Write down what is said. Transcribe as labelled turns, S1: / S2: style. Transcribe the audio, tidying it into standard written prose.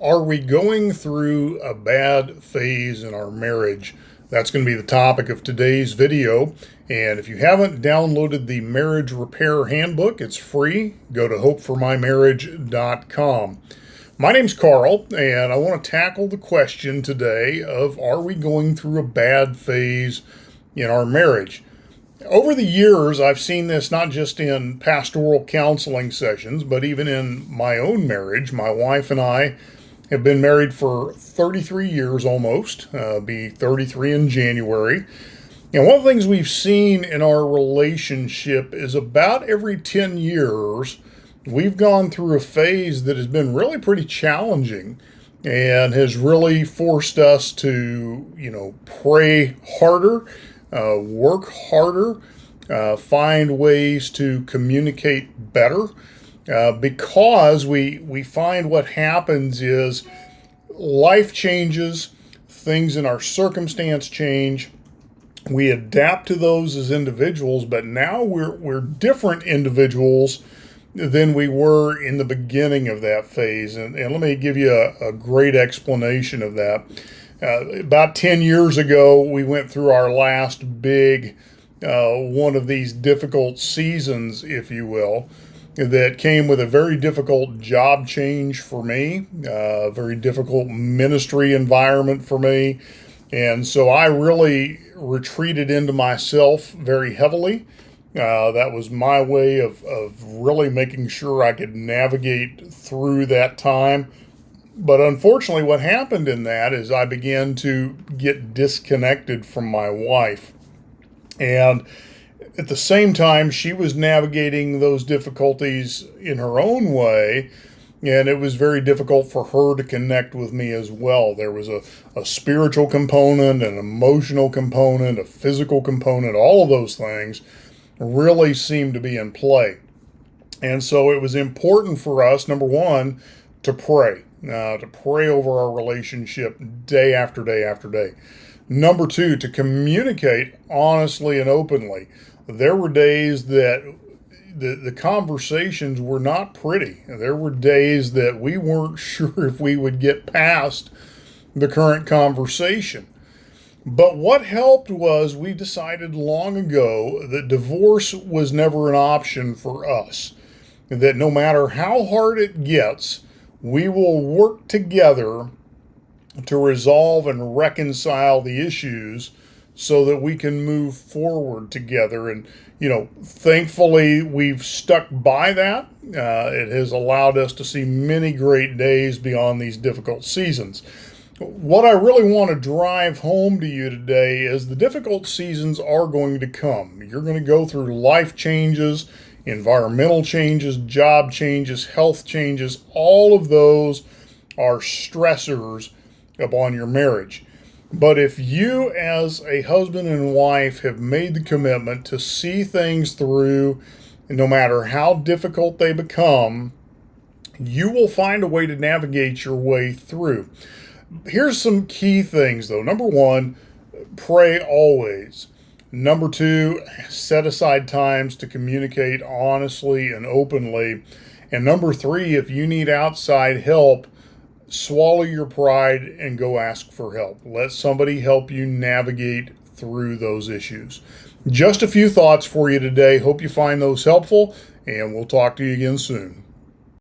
S1: Are we going through a bad phase in our marriage? That's going to be the topic of today's video. And if you haven't downloaded the Marriage Repair Handbook, it's free. Go to hopeformymarriage.com. My name's Carl, and I want to tackle the question today of, are we going through a bad phase in our marriage? Over the years, I've seen this not just in pastoral counseling sessions, but even in my own marriage. My wife and I have been married for 33 years almost, be 33 in January. And one of the things we've seen in our relationship is about every 10 years, we've gone through a phase that has been really pretty challenging and has really forced us to, pray harder, work harder, find ways to communicate better. Because we find what happens is life changes, things in our circumstance change. We adapt to those as individuals, but now we're different individuals than we were in the beginning of that phase. And let me give you a great explanation of that. About 10 years ago, we went through our last big one of these difficult seasons, if you will, that came with a very difficult job change for me, a very difficult ministry environment for me. And so I really retreated into myself very heavily. That was my way of really making sure I could navigate through that time. But unfortunately, what happened in that is I began to get disconnected from my wife. And at the same time, she was navigating those difficulties in her own way, and it was very difficult for her to connect with me as well. There was a spiritual component, an emotional component, a physical component. All of those things really seemed to be in play. And so it was important for us, number one, to pray over our relationship day after day after day. Number two, to communicate honestly and openly. There were days that the conversations were not pretty. There were days that we weren't sure if we would get past the current conversation. But what helped was we decided long ago that divorce was never an option for us. That no matter how hard it gets, we will work together to resolve and reconcile the issues so that we can move forward together. And, thankfully, we've stuck by that. It has allowed us to see many great days beyond these difficult seasons. What I really want to drive home to you today is the difficult seasons are going to come. You're going to go through life changes, environmental changes, job changes, health changes. All of those are stressors upon your marriage. But if you as a husband and wife have made the commitment to see things through, no matter how difficult they become, you will find a way to navigate your way through. Here's some key things though. Number one, pray always. Number two, set aside times to communicate honestly and openly. And number three, if you need outside help, swallow your pride and go ask for help. Let somebody help you navigate through those issues. Just a few thoughts for you today. Hope you find those helpful, and we'll talk to you again soon.